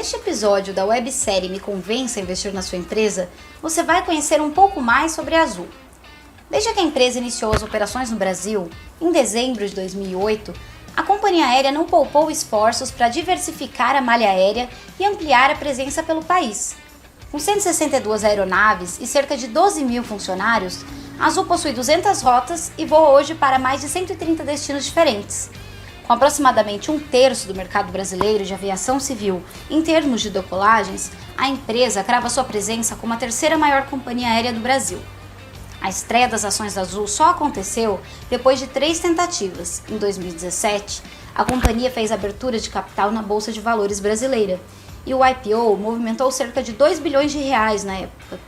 Neste episódio da websérie Me Convença a Investir na Sua Empresa, você vai conhecer um pouco mais sobre a Azul. Desde que a empresa iniciou as operações no Brasil, em dezembro de 2008, a companhia aérea não poupou esforços para diversificar a malha aérea e ampliar a presença pelo país. Com 162 aeronaves e cerca de 12 mil funcionários, a Azul possui 200 rotas e voa hoje para mais de 130 destinos diferentes. Com aproximadamente um terço do mercado brasileiro de aviação civil em termos de decolagens, a empresa crava sua presença como a terceira maior companhia aérea do Brasil. A estreia das ações da Azul só aconteceu depois de 3 tentativas. Em 2017, a companhia fez abertura de capital na Bolsa de Valores brasileira e o IPO movimentou cerca de 2 bilhões de reais na época.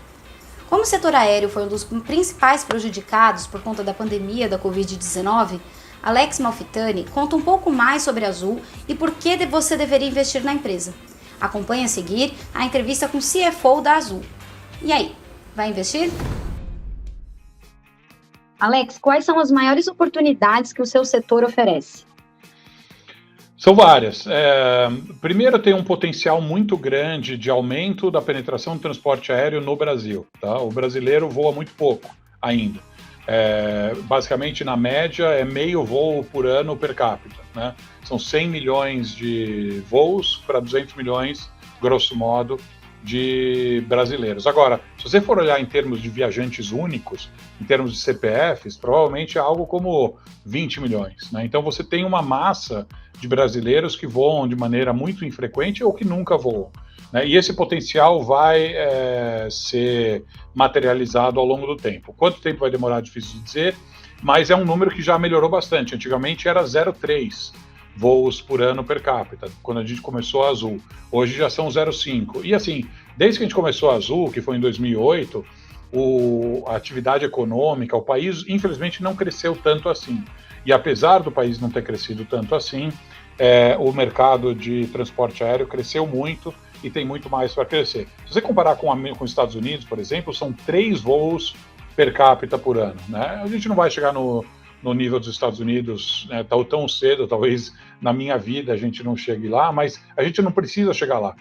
Como o setor aéreo foi um dos principais prejudicados por conta da pandemia da Covid-19, Alex Malfitani conta um pouco mais sobre a Azul e por que você deveria investir na empresa. Acompanhe a seguir a entrevista com o CFO da Azul. E aí, vai investir? Alex, quais são as maiores oportunidades que o seu setor oferece? São várias. Primeiro, tem um potencial muito grande de aumento da penetração do transporte aéreo no Brasil. Tá? O brasileiro voa muito pouco ainda. Basicamente, na média, é meio voo por ano per capita. Né? São 100 milhões de voos para 200 milhões, grosso modo, de brasileiros. Agora, se você for olhar em termos de viajantes únicos, em termos de CPFs, provavelmente é algo como 20 milhões. Né? Então, você tem uma massa de brasileiros que voam de maneira muito infrequente ou que nunca voam. Né? E esse potencial vai ser materializado ao longo do tempo. Quanto tempo vai demorar, difícil de dizer, mas é um número que já melhorou bastante. Antigamente era 0,3 voos por ano per capita, quando a gente começou a Azul. Hoje já são 0,5. E assim, desde que a gente começou a Azul, que foi em 2008, a atividade econômica, o país, infelizmente, não cresceu tanto assim. E apesar do país não ter crescido tanto assim, o mercado de transporte aéreo cresceu muito e tem muito mais para crescer. Se você comparar com os Estados Unidos, por exemplo, são 3 voos per capita por ano. Né? A gente não vai chegar no nível dos Estados Unidos tão cedo, talvez na minha vida a gente não chegue lá, mas a gente não precisa chegar lá.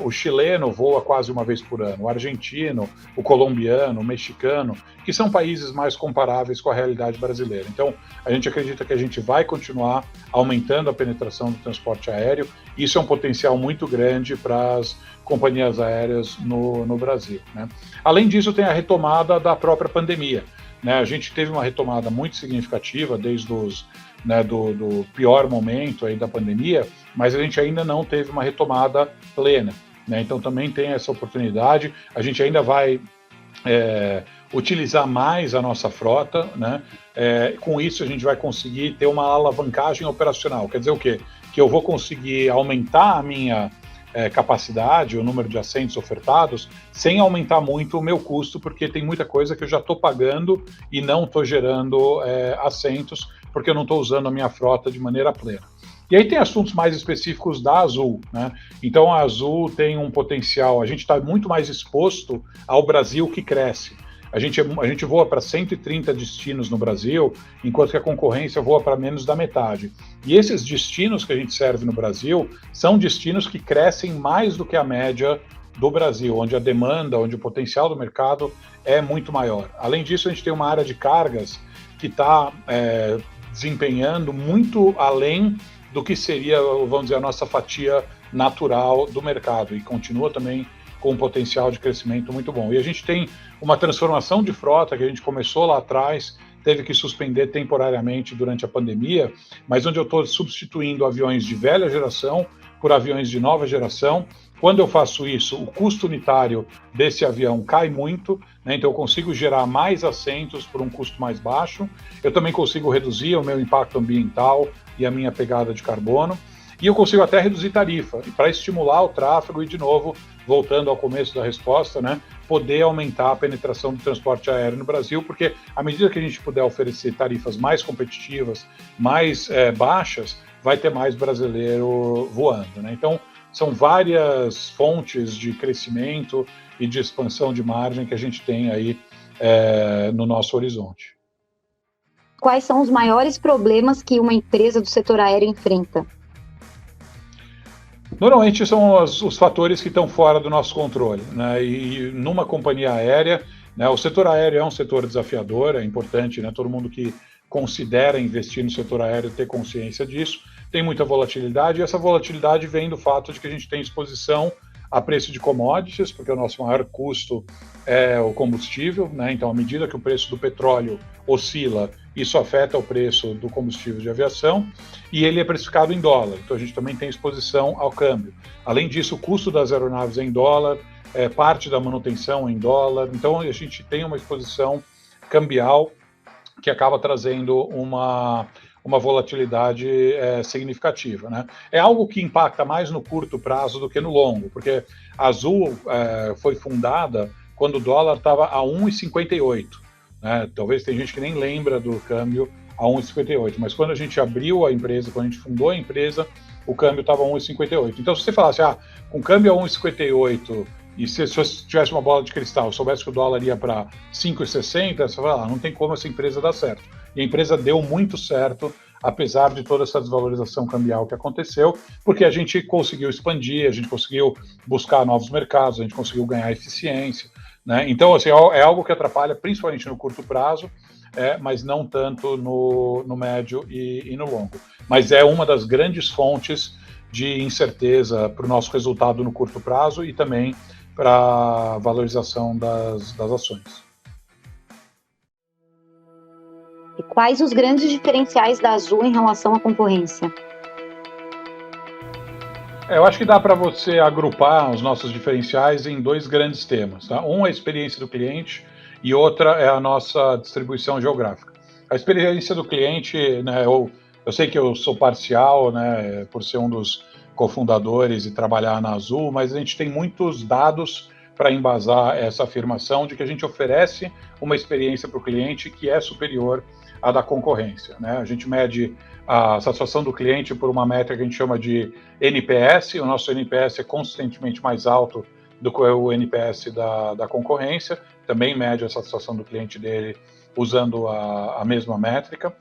O chileno voa quase uma vez por ano, o argentino, o colombiano, o mexicano, que são países mais comparáveis com a realidade brasileira. Então, a gente acredita que a gente vai continuar aumentando a penetração do transporte aéreo. Isso é um potencial muito grande para as companhias aéreas no Brasil. Né? Além disso, tem a retomada da própria pandemia. Né? A gente teve uma retomada muito significativa desde do pior momento aí da pandemia, mas a gente ainda não teve uma retomada plena. Né? Então também tem essa oportunidade. A gente ainda vai utilizar mais a nossa frota. Né? Com isso a gente vai conseguir ter uma alavancagem operacional. Quer dizer o quê? Que eu vou conseguir aumentar a minha capacidade, o número de assentos ofertados, sem aumentar muito o meu custo, porque tem muita coisa que eu já estou pagando e não estou gerando assentos, porque eu não estou usando a minha frota de maneira plena. E aí tem assuntos mais específicos da Azul. Né? Então a Azul tem um potencial, a gente está muito mais exposto ao Brasil que cresce. A gente voa para 130 destinos no Brasil, enquanto que a concorrência voa para menos da metade. E esses destinos que a gente serve no Brasil são destinos que crescem mais do que a média do Brasil, onde a demanda, onde o potencial do mercado é muito maior. Além disso, a gente tem uma área de cargas que está desempenhando muito além do que seria, vamos dizer, a nossa fatia natural do mercado, e continua também com um potencial de crescimento muito bom. E a gente tem uma transformação de frota que a gente começou lá atrás, teve que suspender temporariamente durante a pandemia, mas onde eu estou substituindo aviões de velha geração por aviões de nova geração. Quando eu faço isso, o custo unitário desse avião cai muito, né? Então eu consigo gerar mais assentos por um custo mais baixo, eu também consigo reduzir o meu impacto ambiental e a minha pegada de carbono, e eu consigo até reduzir tarifa, para estimular o tráfego e, de novo, voltando ao começo da resposta, né, poder aumentar a penetração do transporte aéreo no Brasil, porque à medida que a gente puder oferecer tarifas mais competitivas, mais baixas, vai ter mais brasileiro voando. Né? Então, são várias fontes de crescimento e de expansão de margem que a gente tem aí no nosso horizonte. Quais são os maiores problemas que uma empresa do setor aéreo enfrenta? Normalmente são os fatores que estão fora do nosso controle, né? E numa companhia aérea, né, o setor aéreo é um setor desafiador, é importante, né? Todo mundo que considera investir no setor aéreo ter consciência disso. Tem muita volatilidade, e essa volatilidade vem do fato de que a gente tem exposição a preço de commodities, porque o nosso maior custo é o combustível, né? Então, à medida que o preço do petróleo oscila, isso afeta o preço do combustível de aviação, e ele é precificado em dólar, então a gente também tem exposição ao câmbio. Além disso, o custo das aeronaves é em dólar, parte da manutenção é em dólar, então a gente tem uma exposição cambial que acaba trazendo uma volatilidade significativa, né? É algo que impacta mais no curto prazo do que no longo, porque a Azul foi fundada quando o dólar estava a 1,58, né? Talvez tem gente que nem lembra do câmbio a 1,58, mas quando a gente abriu a empresa, quando a gente fundou a empresa, o câmbio estava a 1,58. Então, se você falasse, com câmbio a 1,58, e se eu tivesse uma bola de cristal, soubesse que o dólar ia para 5,60, você fala, não tem como essa empresa dar certo. E a empresa deu muito certo, apesar de toda essa desvalorização cambial que aconteceu, porque a gente conseguiu expandir, a gente conseguiu buscar novos mercados, a gente conseguiu ganhar eficiência, né? Então, assim, é algo que atrapalha principalmente no curto prazo, mas não tanto no médio e no longo. Mas é uma das grandes fontes de incerteza para o nosso resultado no curto prazo e também para a valorização das ações. E quais os grandes diferenciais da Azul em relação à concorrência? Eu acho que dá para você agrupar os nossos diferenciais em dois grandes temas, tá? Um é a experiência do cliente e outra é a nossa distribuição geográfica. A experiência do cliente, né, eu sei que eu sou parcial, né, por ser um dos cofundadores e trabalhar na Azul, mas a gente tem muitos dados para embasar essa afirmação de que a gente oferece uma experiência para o cliente que é superior à da concorrência, né? A gente mede a satisfação do cliente por uma métrica que a gente chama de NPS. O nosso NPS é consistentemente mais alto do que o NPS da concorrência, também mede a satisfação do cliente dele usando a mesma métrica.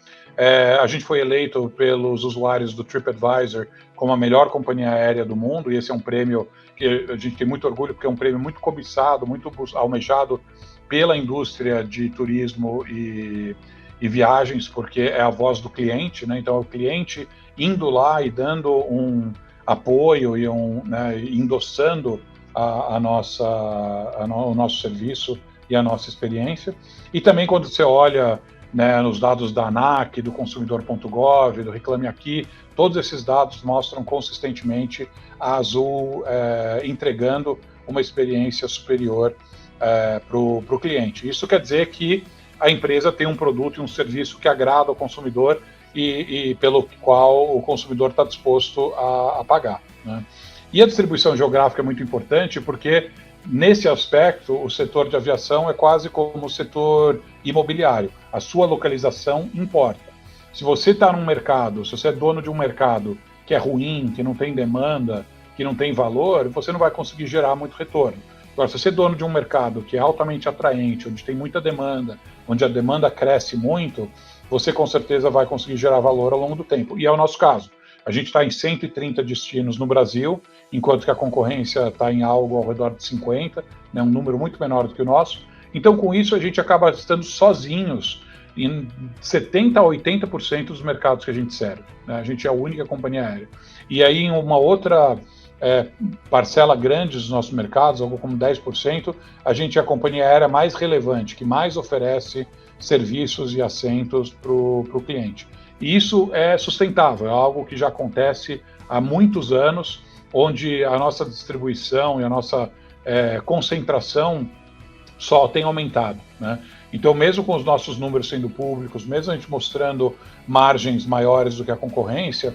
A gente foi eleito pelos usuários do TripAdvisor como a melhor companhia aérea do mundo, e esse é um prêmio que a gente tem muito orgulho, porque é um prêmio muito cobiçado, muito almejado pela indústria de turismo e viagens, porque é a voz do cliente, né? Então é o cliente indo lá e dando um apoio e endossando o nosso serviço e a nossa experiência. E também quando você olha, né, nos dados da ANAC, do consumidor.gov, do Reclame Aqui, todos esses dados mostram consistentemente a Azul entregando uma experiência superior para o cliente. Isso quer dizer que a empresa tem um produto e um serviço que agrada ao consumidor e pelo qual o consumidor está disposto a pagar, né? E a distribuição geográfica é muito importante porque, nesse aspecto, o setor de aviação é quase como o setor imobiliário. A sua localização importa. Se você está num mercado, se você é dono de um mercado que é ruim, que não tem demanda, que não tem valor, você não vai conseguir gerar muito retorno. Agora, se você é dono de um mercado que é altamente atraente, onde tem muita demanda, onde a demanda cresce muito, você com certeza vai conseguir gerar valor ao longo do tempo. E é o nosso caso. A gente está em 130 destinos no Brasil, enquanto que a concorrência está em algo ao redor de 50, né, um número muito menor do que o nosso. Então, com isso, a gente acaba estando sozinhos em 70% a 80% dos mercados que a gente serve, né? A gente é a única companhia aérea. E aí, em uma outra parcela grande dos nossos mercados, algo como 10%, a gente é a companhia aérea mais relevante, que mais oferece serviços e assentos para o cliente. E isso é sustentável, é algo que já acontece há muitos anos, onde a nossa distribuição e a nossa concentração só tem aumentado, né? Então, mesmo com os nossos números sendo públicos, mesmo a gente mostrando margens maiores do que a concorrência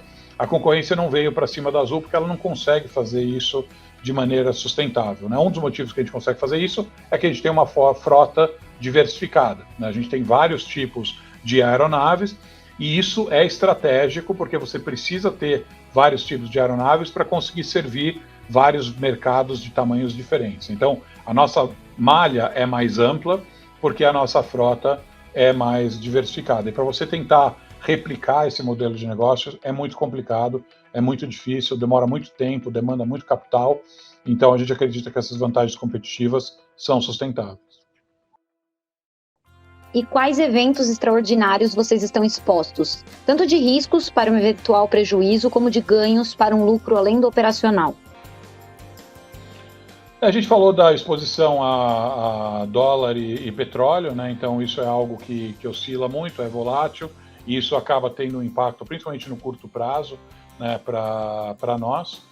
não veio para cima da Azul porque ela não consegue fazer isso de maneira sustentável, né? Um dos motivos que a gente consegue fazer isso é que a gente tem uma frota diversificada, né? A gente tem vários tipos de aeronaves e isso é estratégico porque você precisa ter vários tipos de aeronaves para conseguir servir vários mercados de tamanhos diferentes. Então, a nossa malha é mais ampla porque a nossa frota é mais diversificada. E para você tentar replicar esse modelo de negócio é muito complicado, é muito difícil, demora muito tempo, demanda muito capital, então a gente acredita que essas vantagens competitivas são sustentáveis. E quais eventos extraordinários vocês estão expostos, tanto de riscos para um eventual prejuízo, como de ganhos para um lucro além do operacional? A gente falou da exposição a dólar e petróleo, né? Então isso é algo que oscila muito, é volátil, e isso acaba tendo um impacto, principalmente no curto prazo, né, para nós.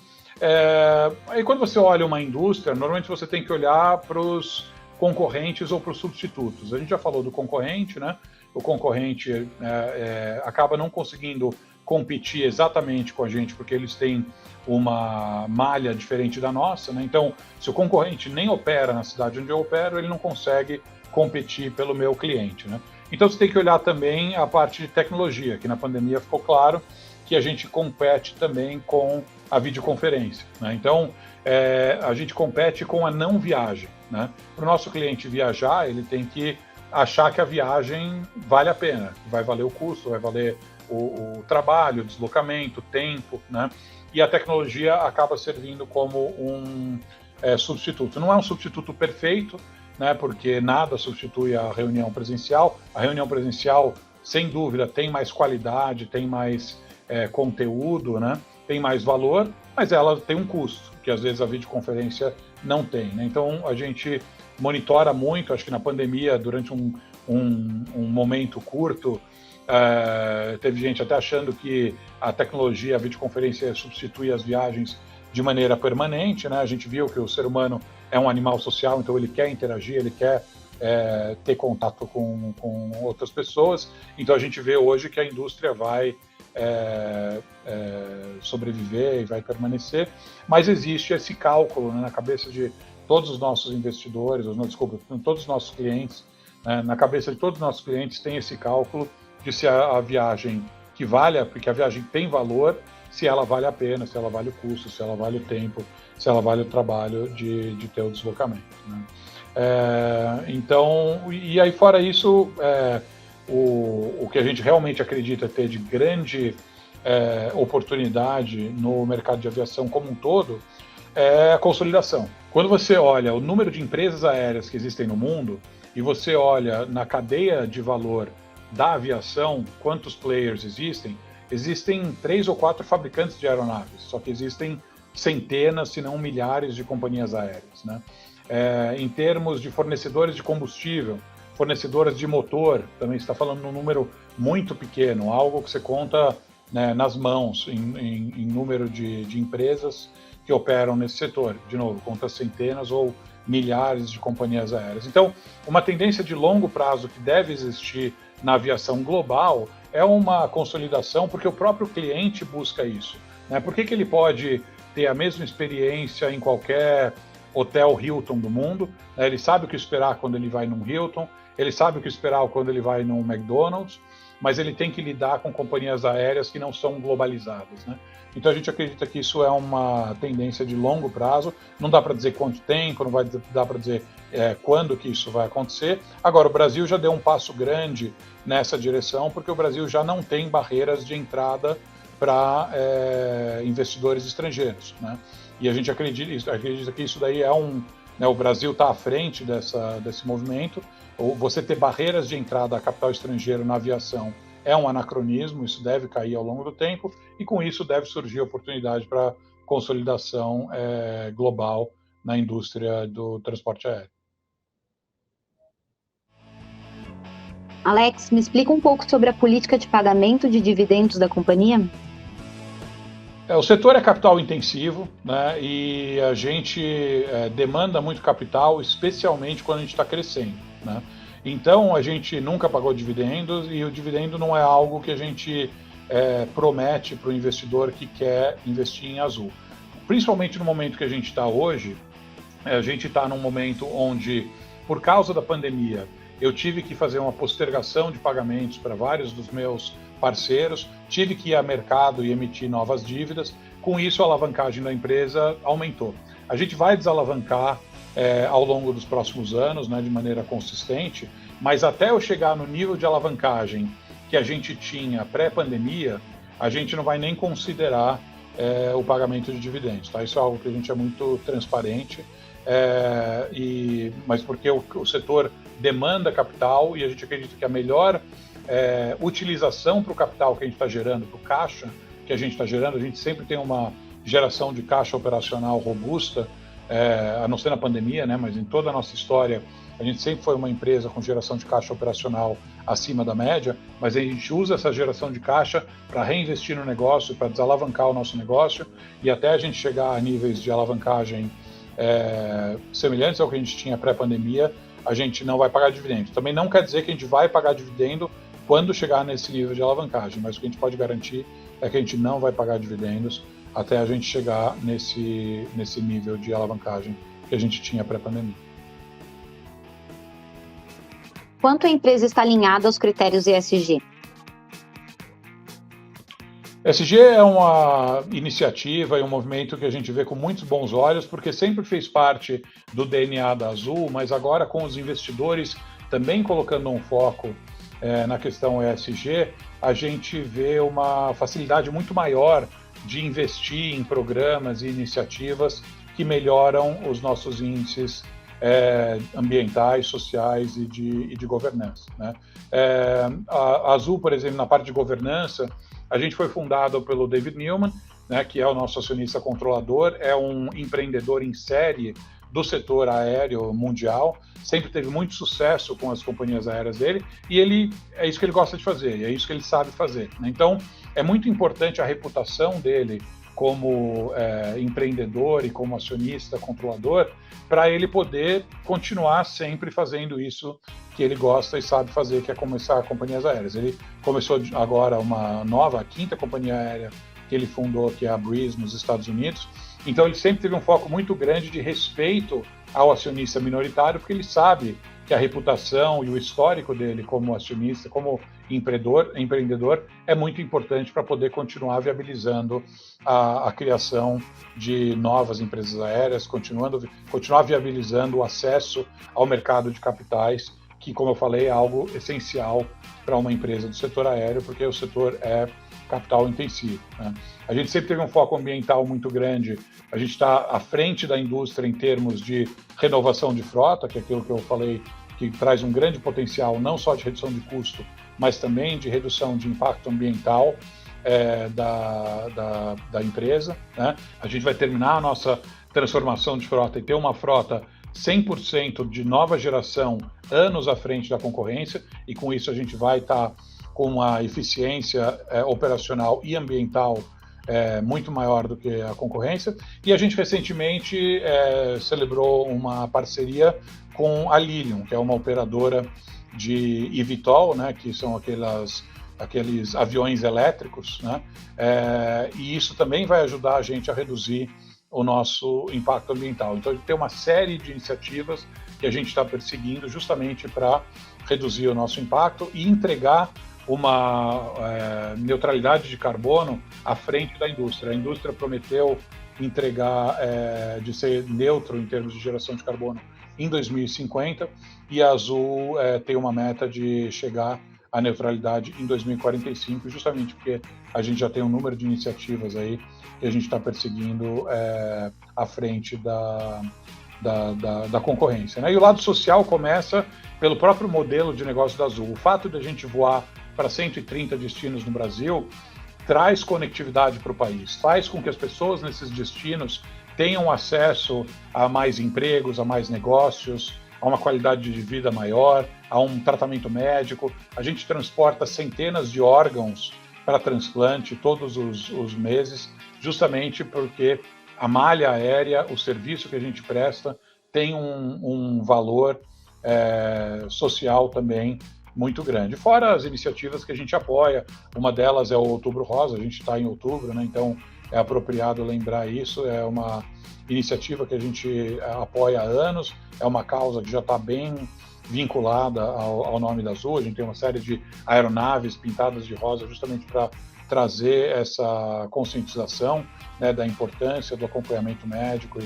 Aí quando você olha uma indústria, normalmente você tem que olhar para os concorrentes ou para os substitutos. A gente já falou do concorrente, né? O concorrente acaba não conseguindo competir exatamente com a gente, porque eles têm uma malha diferente da nossa, né? Então, se o concorrente nem opera na cidade onde eu opero, ele não consegue competir pelo meu cliente, né? Então, você tem que olhar também a parte de tecnologia, que na pandemia ficou claro que a gente compete também com a videoconferência, né? Então, a gente compete com a não viagem, né? Para o nosso cliente viajar, ele tem que achar que a viagem vale a pena, vai valer o custo, vai valer o trabalho, o deslocamento, o tempo, né? E a tecnologia acaba servindo como um substituto. Não é um substituto perfeito, né? Porque nada substitui a reunião presencial. A reunião presencial, sem dúvida, tem mais qualidade, tem mais conteúdo, né? Tem mais valor, mas ela tem um custo, que às vezes a videoconferência não tem, né? Então a gente monitora muito, acho que na pandemia, durante um momento curto, teve gente até achando que a tecnologia, a videoconferência substitui as viagens de maneira permanente, né? A gente viu que o ser humano é um animal social, então ele quer interagir, ele quer ter contato com outras pessoas, então a gente vê hoje que a indústria vai sobreviver e vai permanecer, mas existe esse cálculo, né, na cabeça de todos os nossos investidores, todos os nossos clientes, né, na cabeça de todos os nossos clientes tem esse cálculo de se a viagem que vale, porque a viagem tem valor, se ela vale a pena, se ela vale o custo, se ela vale o tempo, se ela vale o trabalho de ter o deslocamento, né? Então, e aí fora isso, o que a gente realmente acredita ter de grande oportunidade no mercado de aviação como um todo é a consolidação. Quando você olha o número de empresas aéreas que existem no mundo e você olha na cadeia de valor da aviação, quantos players existem 3 ou 4 fabricantes de aeronaves, só que existem centenas, se não milhares de companhias aéreas, né? Em termos de fornecedores de combustível, fornecedoras de motor, também está falando num número muito pequeno, algo que você conta, né, nas mãos, em número de empresas que operam nesse setor. De novo, conta centenas ou milhares de companhias aéreas. Então, uma tendência de longo prazo que deve existir na aviação global é uma consolidação, porque o próprio cliente busca isso, né? Por que ele pode ter a mesma experiência em qualquer hotel Hilton do mundo, né? Ele sabe o que esperar quando ele vai num Hilton, ele sabe o que esperar quando ele vai num McDonald's, mas ele tem que lidar com companhias aéreas que não são globalizadas, né? Então a gente acredita que isso é uma tendência de longo prazo, não dá para dizer quanto tempo, não vai dar para dizer quando que isso vai acontecer. Agora, o Brasil já deu um passo grande nessa direção, porque o Brasil já não tem barreiras de entrada para investidores estrangeiros, né? E a gente acredita que isso daí né, o Brasil está à frente desse movimento. Você ter barreiras de entrada a capital estrangeiro na aviação é um anacronismo, isso deve cair ao longo do tempo, e com isso deve surgir oportunidade para consolidação global na indústria do transporte aéreo. Alex, me explica um pouco sobre a política de pagamento de dividendos da companhia? O setor é capital intensivo, né, e a gente demanda muito capital, especialmente quando a gente está crescendo, né? Então, a gente nunca pagou dividendos e o dividendo não é algo que a gente promete para o investidor que quer investir em Azul. Principalmente no momento que a gente está hoje, a gente está num momento onde, por causa da pandemia, eu tive que fazer uma postergação de pagamentos para vários dos meus parceiros, tive que ir a mercado e emitir novas dívidas. Com isso, a alavancagem da empresa aumentou. A gente vai desalavancar ao longo dos próximos anos, né, de maneira consistente, mas até eu chegar no nível de alavancagem que que a gente tinha pré-pandemia, a gente não vai nem considerar o pagamento de dividendos, tá? Isso é algo que a gente é muito transparente, mas porque o setor demanda capital e a gente acredita que a melhor utilização para o capital que a gente está gerando, para o caixa que a gente está gerando, a gente sempre tem uma geração de caixa operacional robusta, a não ser na pandemia, né, mas em toda a nossa história, a gente sempre foi uma empresa com geração de caixa operacional acima da média, mas a gente usa essa geração de caixa para reinvestir no negócio, para desalavancar o nosso negócio e até a gente chegar a níveis de alavancagem semelhantes ao que a gente tinha pré-pandemia, a gente não vai pagar dividendo. Também não quer dizer que a gente vai pagar dividendo quando chegar nesse nível de alavancagem, mas o que a gente pode garantir é que a gente não vai pagar dividendos até a gente chegar nesse nível de alavancagem que a gente tinha pré-pandemia. Quanto a empresa está alinhada aos critérios ESG? ESG é uma iniciativa e um movimento que a gente vê com muitos bons olhos, porque sempre fez parte do DNA da Azul, mas agora com os investidores também colocando um foco na questão ESG, a gente vê uma facilidade muito maior de investir em programas e iniciativas que melhoram os nossos índices ambientais, sociais e de governança, né? A Azul, por exemplo, na parte de governança, a gente foi fundado pelo David Newman, né, que é o nosso acionista controlador, é um empreendedor em série do setor aéreo mundial, sempre teve muito sucesso com as companhias aéreas dele, e é isso que ele gosta de fazer, e é isso que ele sabe fazer, né? Então, é muito importante a reputação dele como empreendedor e como acionista controlador, para ele poder continuar sempre fazendo isso que ele gosta e sabe fazer, que é começar companhias aéreas. Ele começou agora uma nova, a 5ª companhia aérea que ele fundou, que é a Breeze, nos Estados Unidos. Então ele sempre teve um foco muito grande de respeito ao acionista minoritário, porque ele sabe que a reputação e o histórico dele como acionista, como empreendedor, é muito importante para poder continuar viabilizando a criação de novas empresas aéreas, continuar viabilizando o acesso ao mercado de capitais, que, como eu falei, é algo essencial para uma empresa do setor aéreo, porque o setor é capital intensivo, né? A gente sempre teve um foco ambiental muito grande, a gente está à frente da indústria em termos de renovação de frota, que é aquilo que eu falei, que traz um grande potencial não só de redução de custo, mas também de redução de impacto ambiental da empresa, né? A gente vai terminar a nossa transformação de frota e ter uma frota 100% de nova geração anos à frente da concorrência, e com isso a gente vai estar com uma eficiência operacional e ambiental muito maior do que a concorrência. E a gente recentemente celebrou uma parceria com a Lilium, que é uma operadora de eVTOL, né, que são aqueles aviões elétricos, né, e isso também vai ajudar a gente a reduzir o nosso impacto ambiental. Então, tem uma série de iniciativas que a gente está perseguindo justamente para reduzir o nosso impacto e entregar uma neutralidade de carbono à frente da indústria. A indústria prometeu entregar de ser neutro em termos de geração de carbono em 2050, e a Azul tem uma meta de chegar à neutralidade em 2045, justamente porque a gente já tem um número de iniciativas aí que a gente está perseguindo à frente da concorrência, né? E o lado social começa pelo próprio modelo de negócio da Azul. O fato de a gente voar para 130 destinos no Brasil traz conectividade para o país, faz com que as pessoas nesses destinos tenham acesso a mais empregos, a mais negócios, a uma qualidade de vida maior, a um tratamento médico. A gente transporta centenas de órgãos para transplante todos os meses, justamente porque a malha aérea, o serviço que a gente presta, tem um valor social também muito grande. Fora as iniciativas que a gente apoia, uma delas é o Outubro Rosa, a gente está em outubro, né? Então é apropriado lembrar isso, é uma iniciativa que a gente apoia há anos, é uma causa que já está bem vinculada ao nome da Azul. A gente tem uma série de aeronaves pintadas de rosa justamente para trazer essa conscientização, né, da importância do acompanhamento médico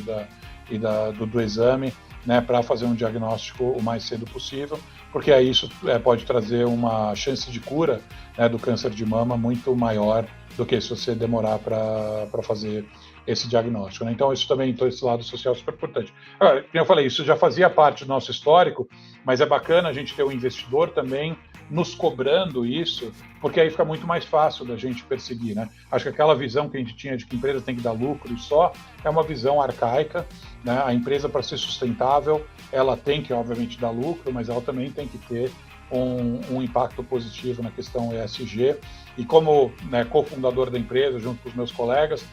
e do exame né, para fazer um diagnóstico o mais cedo possível, porque aí isso pode trazer uma chance de cura, né, do câncer de mama muito maior do que se você demorar para fazer esse diagnóstico, né? Então, isso também, esse lado social é super importante. Agora, como eu falei, isso já fazia parte do nosso histórico, mas é bacana a gente ter um investidor também nos cobrando isso, porque aí fica muito mais fácil da gente perseguir, né? Acho que aquela visão que a gente tinha de que a empresa tem que dar lucro e só é uma visão arcaica, né? A empresa, para ser sustentável, ela tem que, obviamente, dar lucro, mas ela também tem que ter um impacto positivo na questão ESG. E como, né, cofundador da empresa, junto com os meus colegas,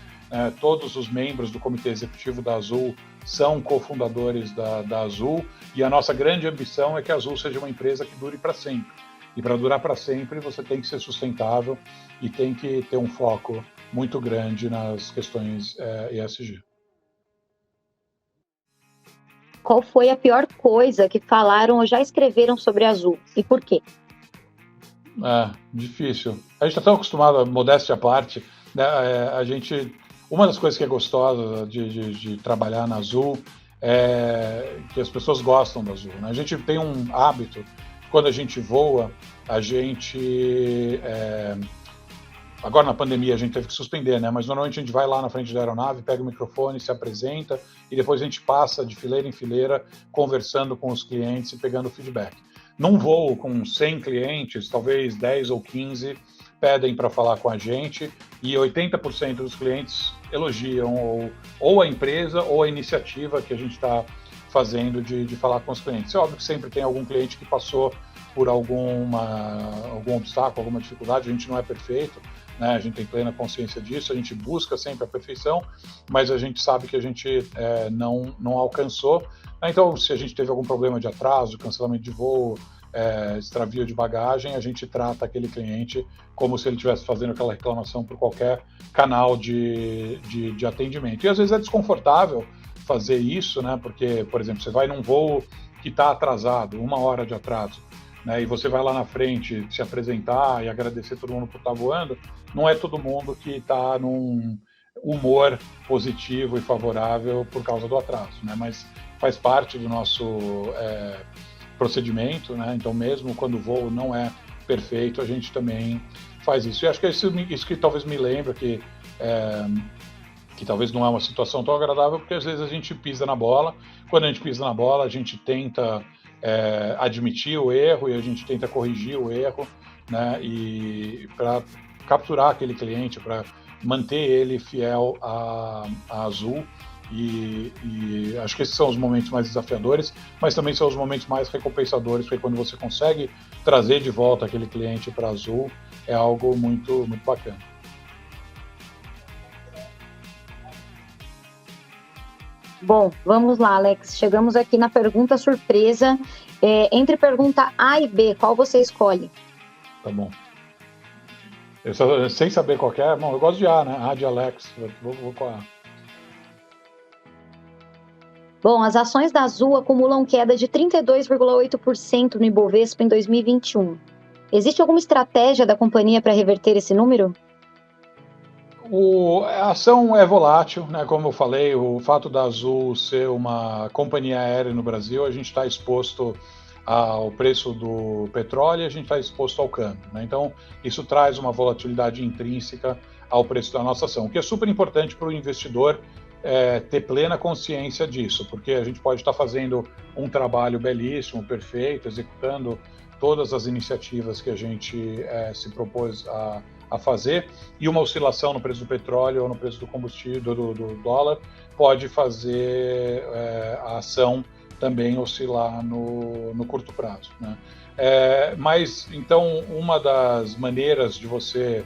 todos os membros do comitê executivo da Azul são cofundadores da Azul, e a nossa grande ambição é que a Azul seja uma empresa que dure para sempre. E para durar para sempre, você tem que ser sustentável e tem que ter um foco muito grande nas questões ESG. Qual foi a pior coisa que falaram ou já escreveram sobre a Azul e por quê? Difícil. A gente está tão acostumado, modéstia à parte, né? Uma das coisas que é gostosa de trabalhar na Azul é que as pessoas gostam da Azul, né? A gente tem um hábito, quando a gente voa, agora na pandemia a gente teve que suspender, né? Mas normalmente a gente vai lá na frente da aeronave, pega o microfone, se apresenta e depois a gente passa de fileira em fileira conversando com os clientes e pegando feedback. Num voo com 100 clientes, talvez 10 ou 15 pedem para falar com a gente e 80% dos clientes elogiam ou a empresa ou a iniciativa que a gente está fazendo de falar com os clientes. É óbvio que sempre tem algum cliente que passou por algum obstáculo, alguma dificuldade, a gente não é perfeito, né? A gente tem plena consciência disso, a gente busca sempre a perfeição, mas a gente sabe que a gente não alcançou. Então, se a gente teve algum problema de atraso, cancelamento de voo, extravio de bagagem, a gente trata aquele cliente como se ele estivesse fazendo aquela reclamação por qualquer canal de atendimento. E às vezes é desconfortável fazer isso, né? Porque, por exemplo, você vai num voo que está atrasado, 1 hora de atraso, né? E você vai lá na frente se apresentar e agradecer todo mundo por estar voando, não é todo mundo que está num humor positivo e favorável por causa do atraso, né? Mas faz parte do nosso procedimento, né? Então, mesmo quando o voo não é perfeito, a gente também faz isso. E acho que é isso que talvez me lembra que talvez não é uma situação tão agradável, porque às vezes a gente pisa na bola. Quando a gente pisa na bola, a gente tenta admitir o erro e a gente tenta corrigir o erro, né? E para capturar aquele cliente, para manter ele fiel à Azul. E acho que esses são os momentos mais desafiadores, mas também são os momentos mais recompensadores, porque quando você consegue trazer de volta aquele cliente para a Azul, é algo muito, muito bacana. Bom, vamos lá, Alex. Chegamos aqui na pergunta surpresa. Entre pergunta A e B, qual você escolhe? Tá bom. Sem saber qual é, bom, eu gosto de A, né? A de Alex. Vou com A. Bom, as ações da Azul acumulam queda de 32,8% no Ibovespa em 2021. Existe alguma estratégia da companhia para reverter esse número? A ação é volátil, né? Como eu falei, o fato da Azul ser uma companhia aérea no Brasil, a gente está exposto ao preço do petróleo e a gente está exposto ao câmbio, né? Então, isso traz uma volatilidade intrínseca ao preço da nossa ação, o que é super importante para o investidor ter plena consciência disso, porque a gente pode estar fazendo um trabalho belíssimo, perfeito, executando todas as iniciativas que a gente se propôs a fazer, e uma oscilação no preço do petróleo ou no preço do combustível, do dólar, pode fazer a ação também oscilar no curto prazo, né? Mas, então, uma das maneiras de você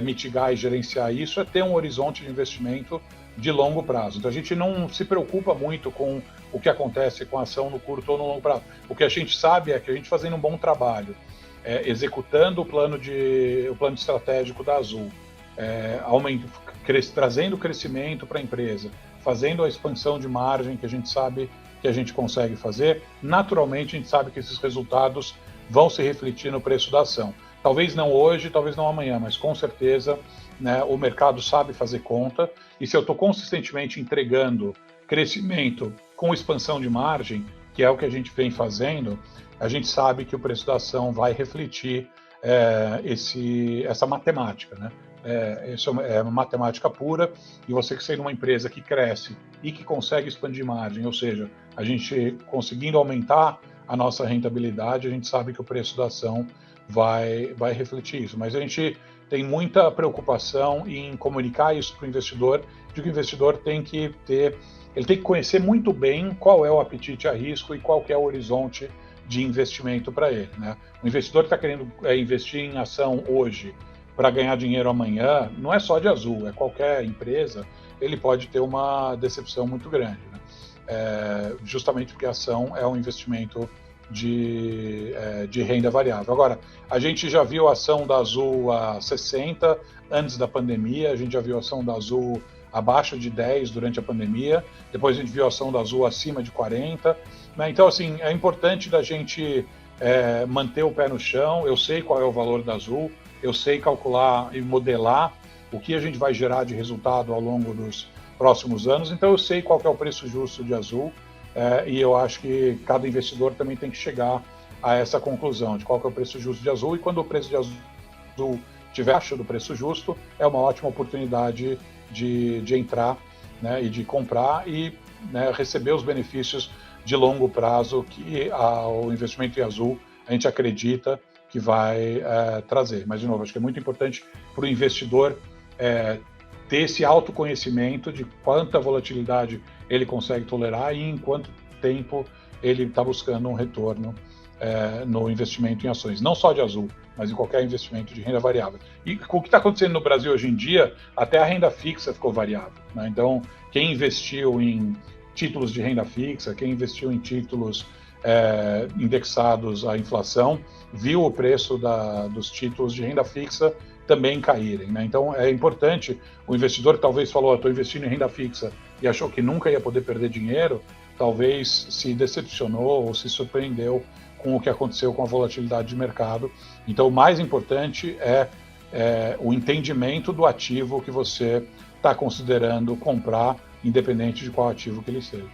mitigar e gerenciar isso é ter um horizonte de investimento de longo prazo. Então a gente não se preocupa muito com o que acontece com a ação no curto ou no longo prazo. O que a gente sabe é que a gente fazendo um bom trabalho, executando o plano estratégico da Azul, trazendo crescimento para a empresa, fazendo a expansão de margem que a gente sabe que a gente consegue fazer, naturalmente a gente sabe que esses resultados vão se refletir no preço da ação. Talvez não hoje, talvez não amanhã, mas com certeza, né, o mercado sabe fazer conta, e se eu estou consistentemente entregando crescimento com expansão de margem, que é o que a gente vem fazendo, a gente sabe que o preço da ação vai refletir essa matemática, né? Isso é uma matemática pura, e você que sendo uma empresa que cresce e que consegue expandir margem, ou seja, a gente conseguindo aumentar a nossa rentabilidade, a gente sabe que o preço da ação vai refletir isso. Mas a gente tem muita preocupação em comunicar isso para o investidor, de que o investidor tem que conhecer muito bem qual é o apetite a risco e qual que é o horizonte de investimento para ele, né? O investidor que está querendo investir em ação hoje para ganhar dinheiro amanhã, não é só de Azul, é qualquer empresa, ele pode ter uma decepção muito grande, né? Justamente porque a ação é um investimento de renda variável. Agora, a gente já viu a ação da Azul a 60 antes da pandemia, a gente já viu a ação da Azul abaixo de 10 durante a pandemia, depois a gente viu a ação da Azul acima de 40, né? Então, assim, é importante da gente manter o pé no chão. Eu sei qual é o valor da Azul, eu sei calcular e modelar o que a gente vai gerar de resultado ao longo dos próximos anos, então eu sei qual que é o preço justo de Azul, e eu acho que cada investidor também tem que chegar a essa conclusão de qual que é o preço justo de Azul, e quando o preço de Azul estiver abaixo do preço justo, é uma ótima oportunidade de entrar, né, e de comprar e, né, receber os benefícios de longo prazo que o investimento em Azul a gente acredita que vai trazer. Mas, de novo, acho que é muito importante para o investidor ter esse autoconhecimento de quanta volatilidade ele consegue tolerar e em quanto tempo ele está buscando um retorno no investimento em ações, não só de Azul, mas em qualquer investimento de renda variável. E com o que está acontecendo no Brasil hoje em dia, até a renda fixa ficou variável, né? Então, quem investiu em títulos de renda fixa, quem investiu em títulos indexados à inflação, viu o preço dos títulos de renda fixa também caírem, né? Então, é importante, o investidor que talvez falou, estou investindo em renda fixa e achou que nunca ia poder perder dinheiro, talvez se decepcionou ou se surpreendeu com o que aconteceu com a volatilidade de mercado. Então, o mais importante é o entendimento do ativo que você está considerando comprar, independente de qual ativo que ele seja.